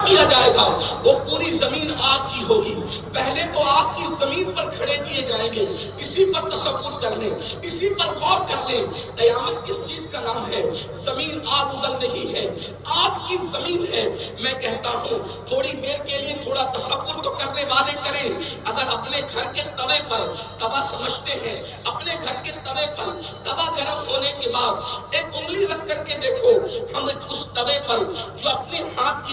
کیا جائے گا وہ پوری زمین آگ کی ہوگی. پہلے تو آگ کی زمین پر کھڑے کیے جائیں گے. اسی پر تصور کر لیں, اسی پر غور کر لیں. قیامت کس چیز کا نام ہے؟ زمین آگ اگل رہی ہے, آگ کی زمین ہے. میں کہتا ہوں تھوڑی دیر کے لیے تھوڑا تصور تو کرنے والے کریں. اگر اپنے گھر کے توے پر, توا سمجھتے ہیں, اپنے گھر کے توے پر توا گرم ہونے کے بعد ایک انگلی رکھ کر کے دیکھو, ہم اس توے پر جو اپنے ہاتھ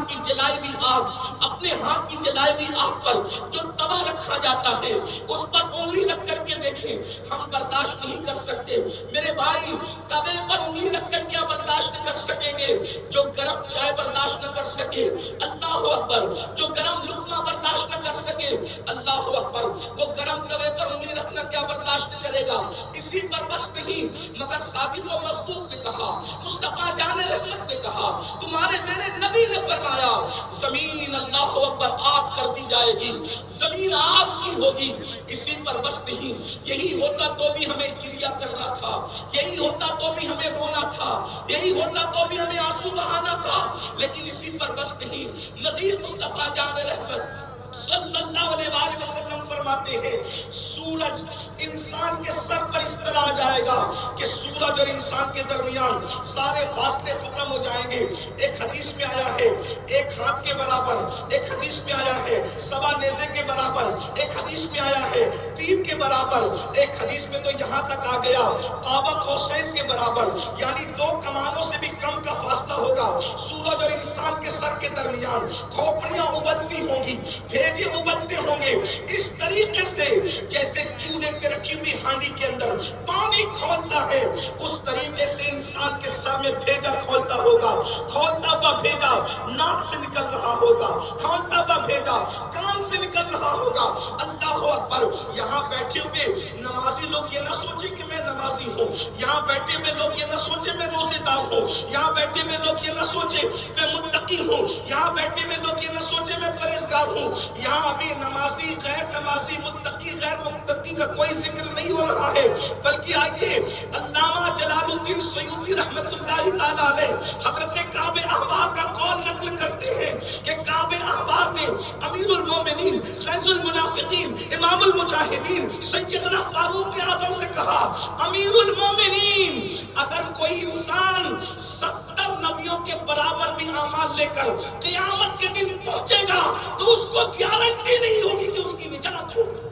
کی جلائی ہوئی آگ, اپنے ہاتھ کی جلائی ہوئی آگ پر جو توا رکھا جاتا ہے اس پر انگلی رکھ کر کے دیکھیں, ہم برداشت نہیں کر سکتے. میرے بھائی, توے پر انگلی رکھ کر کیا برداشت کر سکیں گے؟ جو گرم چائے برداشت نہ کر سکے, اللہ اکبر, جو گرم لقمہ برداشت نہ کر سکے, اللہ اکبر, وہ گرم توے پر انگلی رکھنا کیا برداشت کرے گا؟ اسی پر بس نہیں, مگر ثابت و مصدوق نے کہا, مصطفیٰ جان رحمت نے کہا, تمہارے میرے نبی نے فرمایا زمین اللہ اکبر آگ کر دی جائے گی, زمین آگ کی ہوگی. اسی پر بس نہیں, یہی ہوتا تو بھی ہمیں کریا کرنا تھا, یہی ہوتا تو بھی ہمیں رونا تھا, یہی ہوتا تو بھی ہمیں آنسو بہانا تھا. لیکن اسی پر بس نہیں, مزید مصطفیٰ جان رحمت صلی اللہ علیہ وآلہ وسلم فرماتے ہیں سورج انسان کے سر پر اس طرح آ جائے گا کہ سورج اور انسان کے درمیان سارے فاصلے ختم ہو جائیں گے. ایک حدیث میں آیا ہے ایک ہاتھ کے برابر, ایک حدیث میں آیا ہے سوا نیزے کے برابر, ایک حدیث میں آیا ہے تیر کے برابر, ایک حدیث میں تو یہاں تک آ گیا قاب قوسین کے برابر, یعنی 2 کمانوں سے بھی کم کا فاصلہ ہوگا سورج اور انسان کے سر کے درمیان. کھوپڑیاں ابلتی ہوں گی, بھیجے ابلتے ہوں گے, اس طریقے سے جیسے چولہے پہ رکھی ہوئی ہانڈی کے اندر پانی کھولتا ہے, اس طریقے سے انسان کے سر میں بھیجا کھولتا ہوگا. کھولتا ہوا بھیجا ناک سے نکل رہا ہوگا, کھولتا ہوا بھیجا کان سے نکل رہا ہوگا. اللہ اکبر. یہاں بیٹھے ہوئے نمازی لوگ یہ نہ سوچے کہ میں نمازی ہوں, یہاں بیٹھے ہوئے لوگ یہ نہ سوچے میں روزے دار ہوں, یہاں بیٹھے ہوئے لوگ یہ نہ سوچے میں متقی ہوں, یہاں بیٹھے ہوئے لوگ یہ نہ سوچے میں پرہیزگار ہوں. یہاں ابھی نمازی غیر نمازی, متقی غیر متقی کا کوئی ذکر نہیں ہو رہا ہے, بلکہ آئیے علامہ جلال الدین سیوطی رحمت اللہ تعالیٰ علیہ حضرت کعب احبار کا قول نقل کرتے ہیں کہ کعب احبار نے امیر المومنین, غیظ المنافقین, امام المجاہدین سیدنا فاروق اعظم سے کہا, امیر المومنین, اگر کوئی انسان 70 نبیوں کے برابر بھی اعمال لے کر قیامت کے دن پہنچے گا تو اس کو گارنٹی نہیں ہوگی کہ اس کی نجات ہوگی.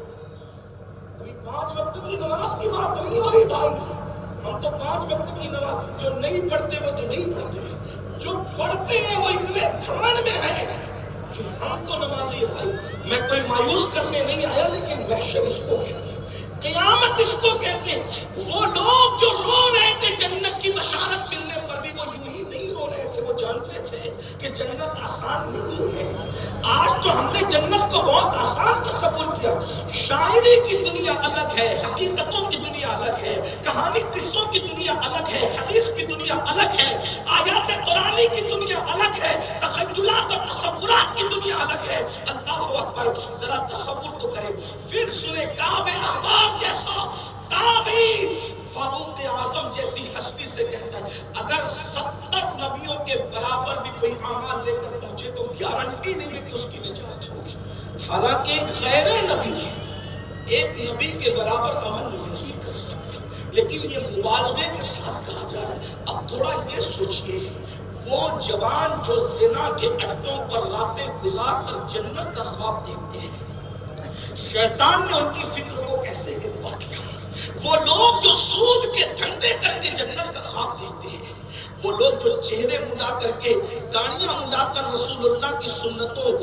ابھی 5 وقت کی نماز کی بات نہیں ہو رہی بھائی, ہم تو 5 وقت کی نماز جو نہیں پڑھتے وہ تو نہیں پڑھتے, جو پڑھتے ہیں وہ اتنے گھمنڈ میں ہیں کہ ہم تو نمازی ہیں بھائی. میں کوئی مایوس کرنے نہیں آیا, لیکن وحشت اس کو کہتے ہیں, قیامت اس کو کہتے ہیں. وہ لوگ جو رو رہے تھے جنت کی بشارت ملنے پر بھی وہ یوں ہی نہیں رو رہے تھے, وہ جانتے تھے کہ جنت آسان نہیں ہے. آج تو ہم نے جنت کو بہت آسان تصور کیا. شاعری کی دنیا الگ ہے, حقیقتوں کی دنیا الگ ہے, کہانی قصوں کی دنیا الگ ہے, حدیث کی دنیا الگ ہے, آیات قرآنی کی دنیا الگ ہے, تخیلات اور تصورات کی دنیا الگ ہے. اللہ اکبر. ذرا تصور تو کریں, پھر سنے کعب احبار جیسا تابعی فاروق اعظم جیسی ہستی سے کہتا ہے اگر 70 نبیوں کے برابر بھی کوئی اعمال لے کر پہنچے تو گارنٹی نہیں ہے کہ اس کی نجات ہوگی. حالانکہ غیر نبی ایک نبی کے برابر عمل نہیں کر سکتا, لیکن یہ مبالغے کے ساتھ کہا جا رہا ہے. اب تھوڑا یہ سوچئے, وہ جوان جو زنا کے اڈوں پر راتیں گزار کر جنت کا خواب دیکھتے ہیں, شیطان نے ان کی فکر کو کیسے اغوا کیا. وہ لوگ جو سود کے دھندے کر کے جنت کا خواب دیکھتے ہیں, وہ لوگ جو چہرے مڈا کر کے, داڑیاں مڈا کر رسول اللہ کی سنتوں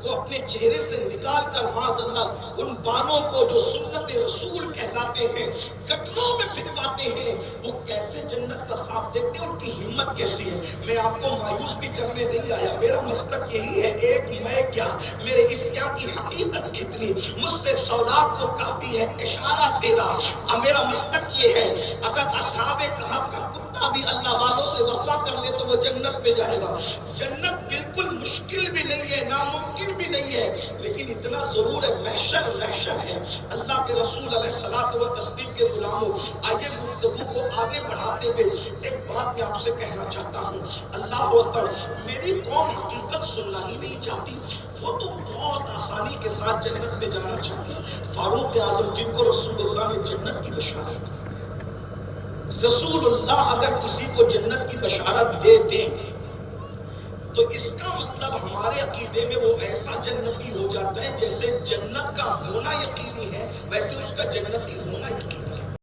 کو اپنے چہرے سے نکال کر معاذ اللہ ان بالوں کو جو سنت رسول کہلاتے ہیں گٹنوں میں پھٹواتے ہیں, وہ کیسے جنت کا خواب دیکھتے ہیں, ان کی ہمت کیسی ہے. میں آپ کو مایوس بھی کرنے نہیں آیا, میرا مسلک یہی ہے, ایک میں کیا, میرے اسیا کی حقیقت کتنی, مجھ سے سولاق تو کافی ہے, اشارہ تیرا. میرا مسلک یہ ہے, اگر اصحاب کہف کا کتا بھی اللہ والوں سے وفا کر لے تو وہ جنت میں جائے گا. جنت بالکل مشکل بھی نہیں ہے, ناممکن بھی نہیں ہے, لیکن اتنا اتنا ضرور ہے، محشر محشر ہے۔ اللہ کے رسول علیہ الصلوۃ والتسلیم کے غلاموں، آئیے گفتگو کو آگے بڑھاتے ہوئے ایک بات میں آپ سے کہنا چاہتا ہوں۔ اللہ اکبر، میری قوم حقیقت سننا ہی نہیں چاہتی، وہ تو بہت آسانی کے ساتھ جنت میں جانا چاہتی ہے۔ فاروق اعظم جن کو رسول اللہ نے جنت کی بشارت، رسول اللہ اگر کسی کو جنت کی بشارت دے دیں تو اس کا مطلب ہمارے عقیدے میں وہ ایسا جنتی ہو جاتا ہے جیسے جنت کا ہونا یقینی ہے ویسے اس کا جنتی ہونا یقینی ہے۔